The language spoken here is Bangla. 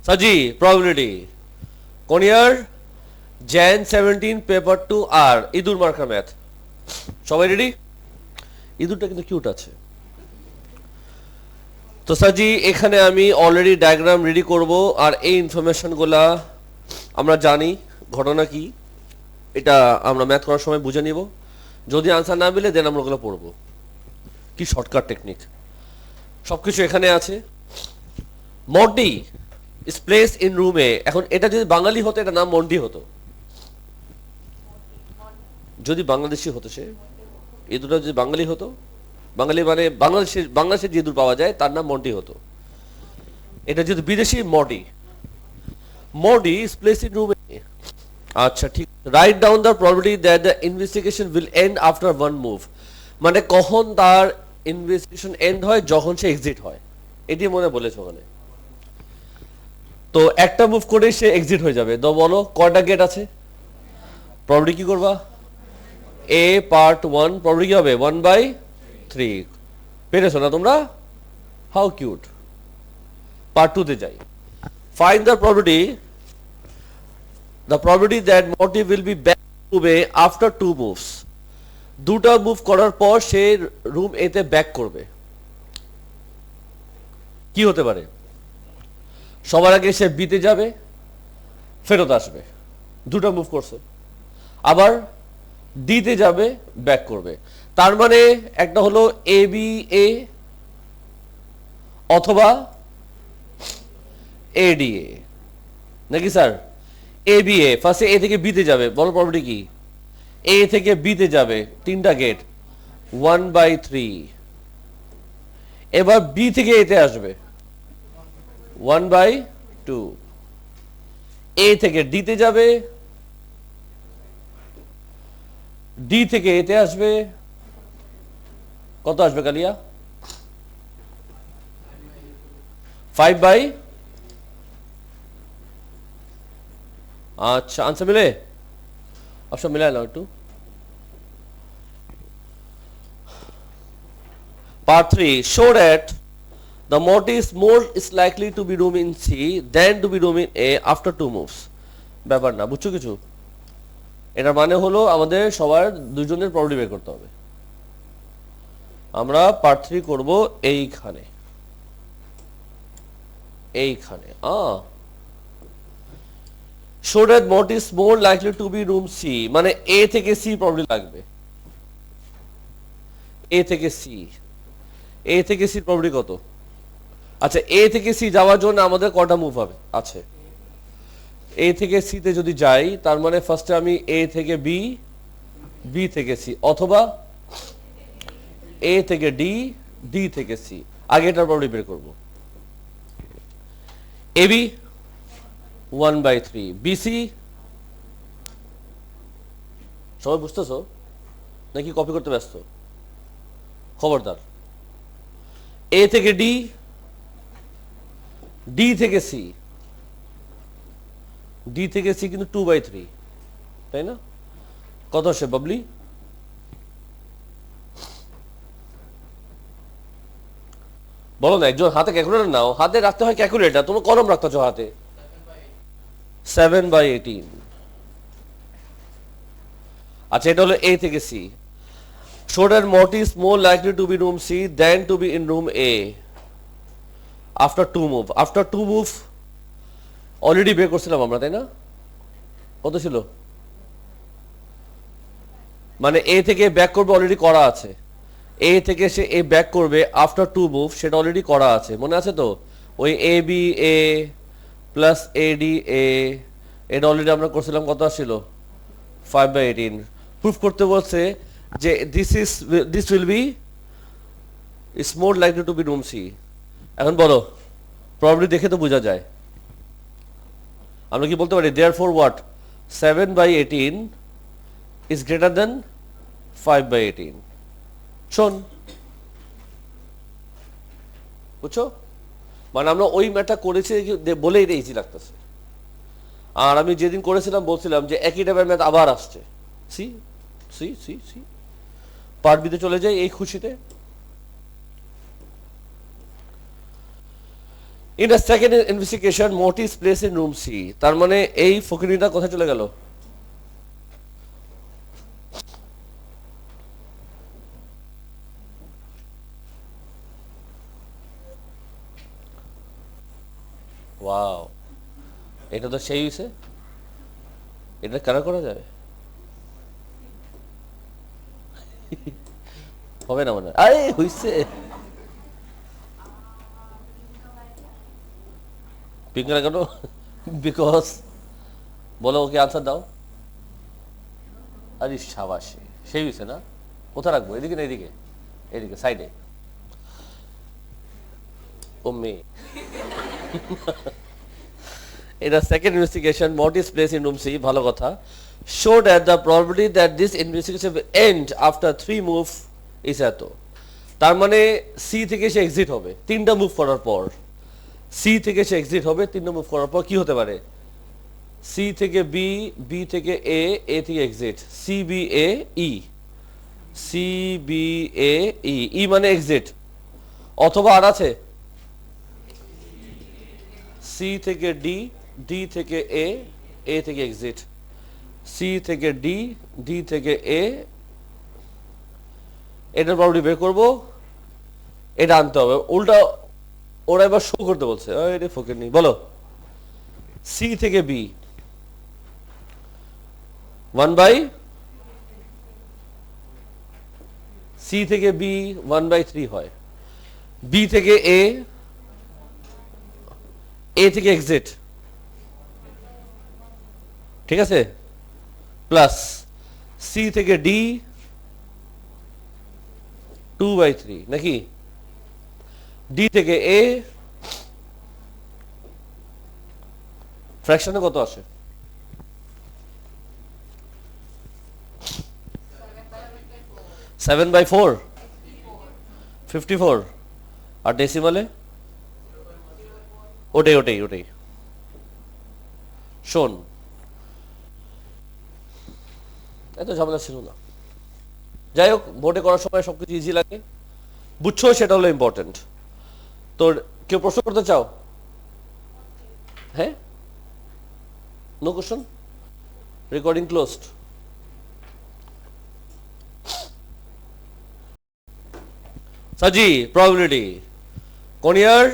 সাজি প্রবাবিলিটি কোন ইয়ার jan 17 পেপার 2 আর ইদুর মার্কা ম্যাথ সবাই রেডি ইদুরটা কিন্তু কিউট আছে তো সাজি এখানে আমি অলরেডি ডায়াগ্রাম রেডি করব আর এই ইনফরমেশনগুলা আমরা জানি ঘটনা কি এটা আমরা ম্যাথ করার সময় বুঝে নিব যদি আনসার না মিলে দেন আমরা ওগুলো পড়ব কি শর্টকাট টেকনিক সবকিছু এখানে আছে মন্টি ইজ প্লেস ইন রুমে এখন এটা যদি বাঙালি হতো এটা নাম মন্টি হতো যদি বাংলাদেশি হতো সে এই দুটো যদি বাঙালি হতো বাঙালি মানে বাংলাদেশের যে দূর পাওয়া যায় তার নাম মন্টি হতো এটা যদি বিদেশি মডি মডি ইজ প্লেস ইন রুমে আচ্ছা ঠিক write down the probability that the investigation will end after one move মানে কখন তার ইনভেস্টিগেশন এন্ড হয় যখন সে এক্সিট হয় এটি মনে বলেছে ওখানে তো একটা মুভ করে সে এক্সিট হয়ে যাবে তো বলো কয়টা গেট আছে প্রবাবিলিটি কি করবা এ পার্ট 1 প্রবাবিলিটি কি হবে 1/3 পেরেছো না তোমরা হাউ কিউট পার্ট 2 তে যাই find the probability that motive will be back to A after 2 moves দুটো মুভ করার পর সে রুম এ তে ব্যাক করবে কি হতে পারে সবার আগে সে বি তে যাবে ফেরত আসবে দুটো মুভ করছে আবার ডি তে যাবে ব্যাক করবে তার মানে একটা হলো এ বি এ অথবা এ ডি এ নাকি স্যার এ বি এ ফার্স্টে এ থেকে বি তে যাবে বলো প্রবাবিলিটি কি এ থেকে বি তে যাবে তিনটা গেট 1/3 এবার বি থেকে এ তে আসবে 1/2 এ থেকে ডি তে যাবে ডি থেকে এ তে আসবে কত আসবে কালিয়া 5/, আচ্ছা আনসার মিলে অপশন মিলায় নাও একটু part 3 show that the motive more is likely to be room in C than to be room in A after 2 moves ব্যাপার না বুঝছো কিছু এটা মানে হলো আমাদের সবার দুজনের প্রবাবিলিটি বের করতে হবে আমরা পার্ট 3 করব এইখানে show that motive is more likely to be room C মানে A থেকে C প্রবাবিলিটি লাগবে A থেকে C প্রবাবিলিটি কত আচ্ছা A থেকে C যাওয়ার জন্য আমাদের কয়টা মুভ হবে আছে A থেকে C তে যদি যাই তার মানে ফার্স্টে আমি A থেকে B B থেকে C অথবা A থেকে D D থেকে C আগে এটার প্রবাবিলিটি বের করব AB 1/3 BC সবাই বুঝতেছো নাকি কপি করতে ব্যস্ত খবরদার A থেকে D D থেকে C D থেকে C কিন্তু 2/3 তাই না কত আসে বাবলি বলো না একজন হাতে ক্যালকুলেটর নাও হাতে রাখতে হয় ক্যালকুলেটর তোমরা কলম রাখতেছো হাতে 7/18 আচ্ছা এটা হলো A থেকে C show that motive is more likely to be room C than to be in room A after 2 move already বের করছিলাম আমরা তাই না কত ছিল মানে A থেকে ব্যাক করবে অলরেডি করা আছে A থেকে সে A ব্যাক করবে আফটার 2 মুভ সেটা অলরেডি করা আছে মনে আছে তো ওই A B A plus A D এ এটা অলরেডি আমরা করছিলাম কত আসছিল 5/18 প্রুফ করতে বলছে যে this will be is more likely to be room C এখন বলো প্রবাবিলিটি দেখে তো বোঝা যায় আমরা কি বলতে পারি therefore what 7/18 is greater than 5/18 শোন বুঝছো মানে আমরা ওই ম্যাথটা করেছি বলে এটা ইজি লাগতেছে আর আমি যেদিন করেছিলাম বলছিলাম যে একই টাইপের ম্যাথ আবার আসছে C C C C part বিতে চলে যাই এই খুশিতে in the second investigation Moti is place in room C. তার মানে এই ফকিরনিটা কোথায় চলে গেল? ওয়াও, এটা তো সেই হয়েছে। এটা কারা করা যাবে? হবে না মনে হয়। আরে হইছে, পিঙ্ক কেন? বিকজ বলো, ওকে আনসার দাও। আরে সাবাসে, সেই হয়েছে না? কোথায় রাখবো? এদিকে না এদিকে? এদিকে সাইডে। ও মে, in a second investigation, Morty's place in room C, ভালো কথা, showed that the probability that this investigation will end after 3 move is এত। তার মানে সি থেকে সে এক্সিট হবে 3টা মুভ করার পর। সি থেকে সে এক্সিট হবে 3টা মুভ করার পর। কি হতে পারে? সি থেকে বি, বি থেকে এ, এ থেকে exit, C B A E, C B A ই, ই মানে এক্সিট। অথবা আর আছে সি থেকে ডি, ডি থেকে এ, এ থেকে এক্সিট, সি থেকে ডি, ডি থেকে এ। এটার প্রবলেম বের করবো, এটা আনতে হবে। উল্টা ওরা এবার শো করতে বলছে, এটা ফকির নেই। বলো, সি থেকে বি 1/, সি থেকে বি 1/3 হয়, বি থেকে এ, এ থেকে এক্সিট, ঠিক আছে, প্লাস সি থেকে ডি 2/3 নাকি, ডি থেকে এ, ফ্র্যাকশনে কত আসে? 7/4, 54। আর ডেসিমালে ওটাই ওটাই ওটাই। শোন, এত ঝামেলা ছিল না। যাই হোক, ভোটে করার সময় সবকিছু ইজি লাগে, বুঝছো, সেটা হলো ইম্পর্টেন্ট। তোর কেউ প্রশ্ন করতে চাও? হ্যাঁ, নো কোশ্চেন, রেকর্ডিং ক্লোজড। সাজি, প্রবাবিলিটি কোন ইয়ার?